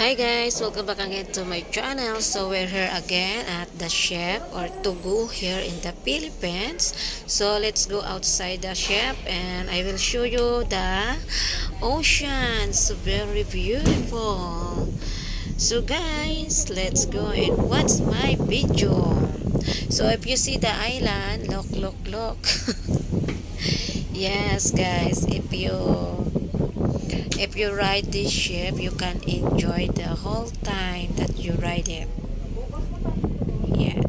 Hi guys, welcome back again to my channel. So we're here again at the ship or Tugu here in the Philippines. So let's go outside the ship and I will show you the ocean. So very beautiful. So guys, let's go and watch my video. So if you see the island, look. Yes guys, if you ride this ship, you can enjoy the whole time that you ride it. Yeah,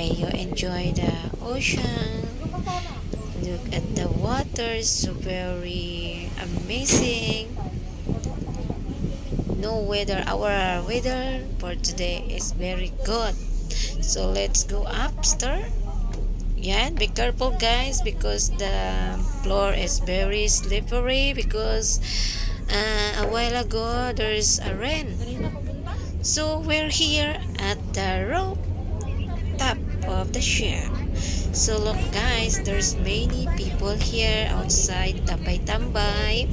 you enjoy the ocean. Look at the water, is so very amazing. No weather, our weather for today is very good. So let's go upstairs. Yeah, be careful guys because the floor is very slippery because a while ago there is a rain. So we're here at the rooftop of the ship. So look guys, there's many people here outside tambay-tambay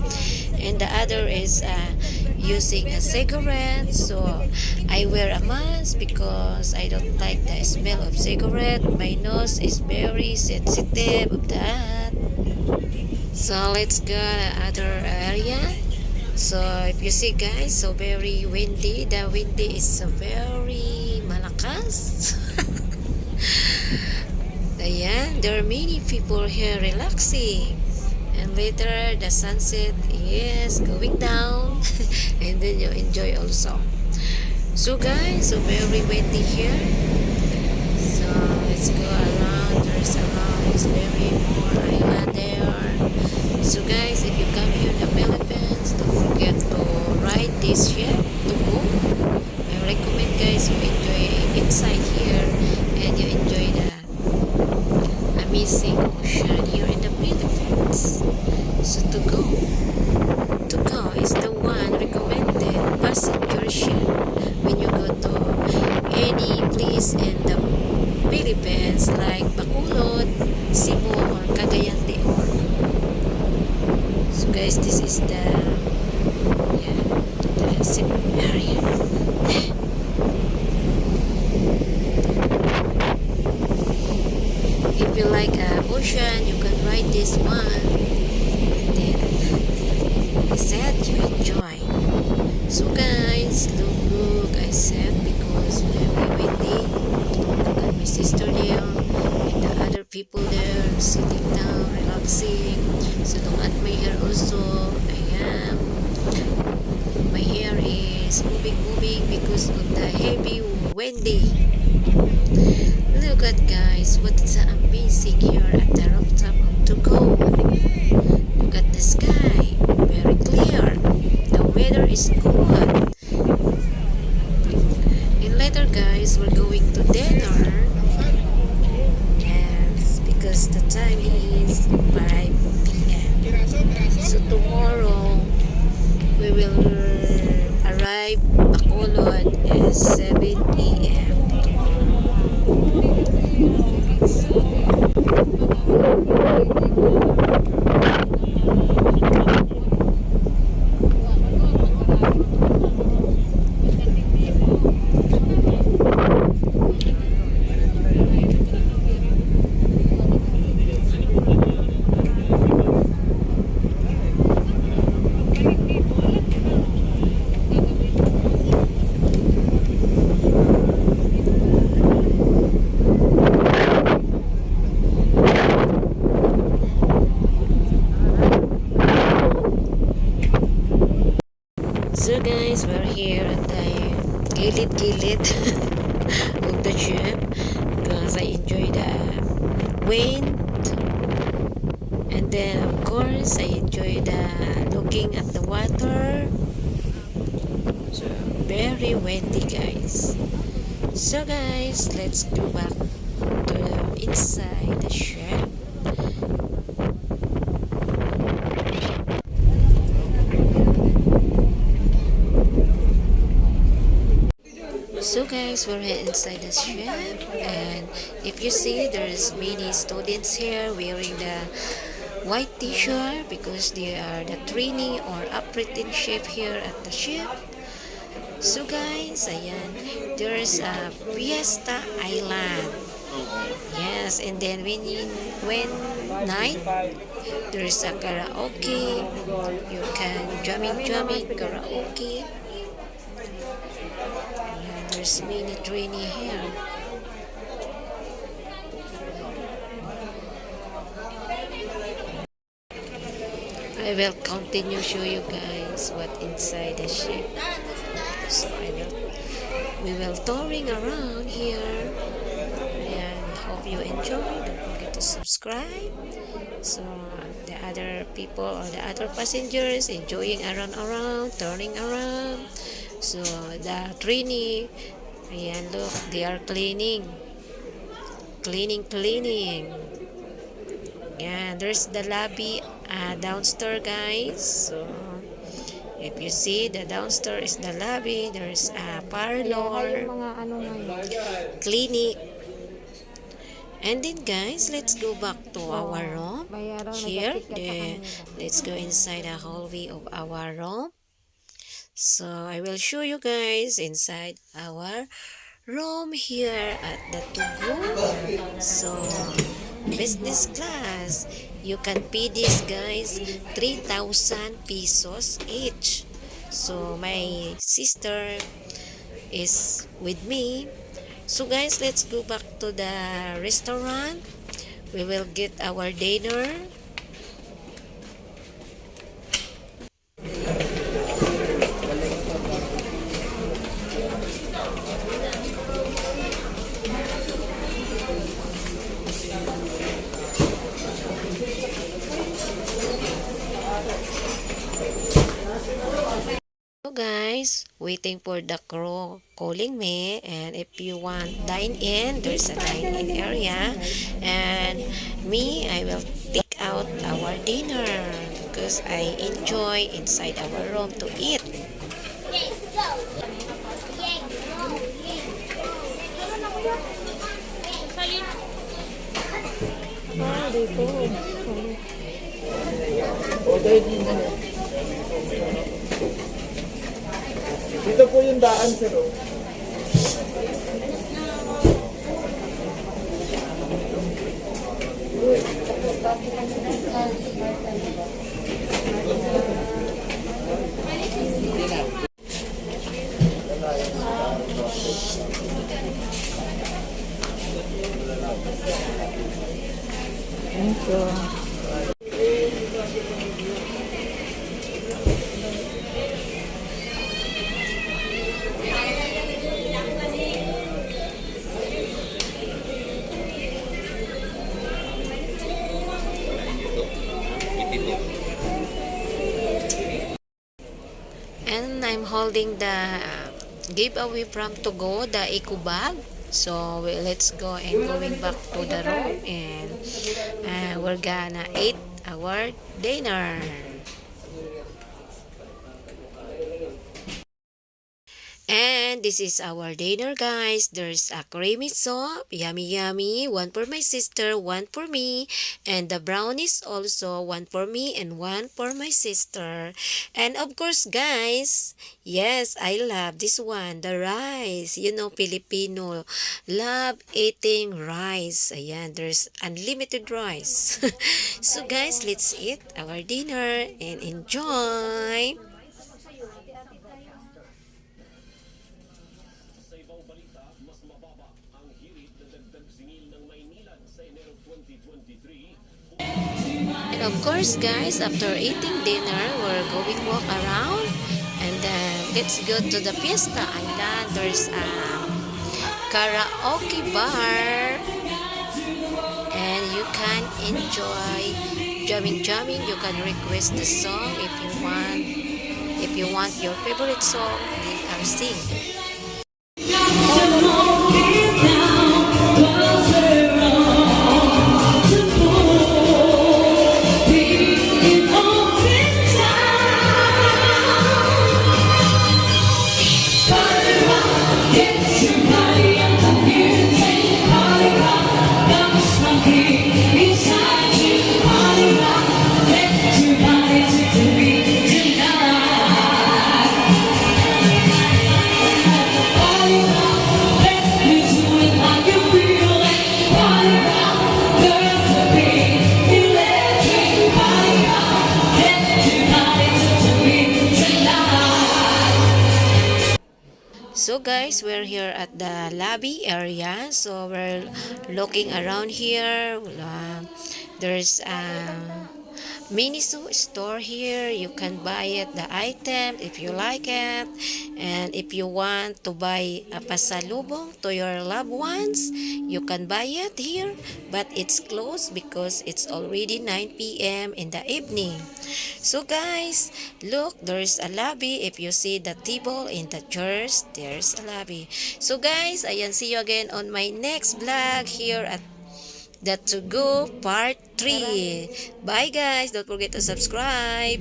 and the other is using a cigarette. So I wear a mask because I don't like the smell of cigarette. My nose is very sensitive of that. So let's go to other area. So if you see guys, so very windy. The windy is so very malakas. Ayan, there are many people here relaxing. And later the sunset is going down and then you enjoy also. So guys, so very windy here. So let's go around. It's very more island there. So guys, if you come here in the Philippines, don't forget to ride this ship to go. I recommend guys you enjoy inside here and you enjoy the amazing ocean here in the Philippines. So to go is the one recommended passenger ship when you go to any place in the Philippines like Bacolod, Cebu, or Cagayan de Oro. So guys, this is the Cebu area. If you like ocean, you can ride this one. And then I said you enjoy. So guys, look, I said because very windy. Look at my sister there and the other people there sitting down, relaxing. So look at my hair also. My hair is moving because of the heavy windy. Look at guys, what's amazing here at the rooftop of Tugu. Look at the sky, very clear. The weather is good. And later guys, we're going to dinner. Yes, because the time is 5 p.m. So tomorrow, we will arrive Bacolod at 7 p.m. So guys, we're here at the gilid of the ship because I enjoy the wind and then of course I enjoy the looking at the water. So very windy guys. So guys, let's go back to the inside the ship. So guys, we're here inside the ship and if you see there's many students here wearing the white t-shirt because they are the training or apprenticeship here at the ship. So guys, ayan, there's a Fiesta Island. Yes, and then when night, there's a karaoke. You can jamming karaoke. Ayan, there's mini trainee here. I will continue show you guys what inside the ship. So we will touring around here. And hope you enjoy. Don't forget to subscribe. So the other people or the other passengers enjoying around, turning around. So the trainee, ayan, look, they are cleaning. Yeah, there's the lobby downstairs, guys. So if you see, the downstairs is the lobby. There's a parlor, clinic. And then guys, let's go back to our room. Here, let's go inside the hallway of our room. So I will show you guys inside our room here at the Tugu. So business class, you can pay this guys 3,000 pesos each. So my sister is with me. So guys, let's go back to the restaurant. We will get our dinner. So guys, waiting for the crew calling me, and if you want dine in, there's a dine in area, and me, I will take out our dinner because I enjoy inside our room to eat. Dito po yung daan, sir. Thank you. And I'm holding the giveaway from to go, the eco bag. So let's go and going back to the room, and we're gonna eat our dinner. And this is our dinner, guys. There's a creamy soup, yummy yummy, one for my sister, one for me, and the brownies also, one for me and one for my sister. And of course, guys, yes, I love this one, the rice. You know, Filipino love eating rice. Ayan, there's unlimited rice. So guys, let's eat our dinner and enjoy. And of course, guys, after eating dinner, we're going walk around, and then let's go to the Fiesta Island. There's a karaoke bar, and you can enjoy jamming. You can request the song if you want. If you want your favorite song, they are sing. So guys, we're here at the lobby area. So we're looking around here. There's a Miniso store here. You can buy it, the item, if you like it. And if you want to buy a pasalubong to your loved ones, you can buy it here. But it's closed because it's already 9 p.m. in the evening. So guys, look, there's a lobby. If you see the table in the church, there's a lobby. So guys, ayan, see you again on my next vlog here at the To Go Part 3. Bye guys. Don't forget to subscribe.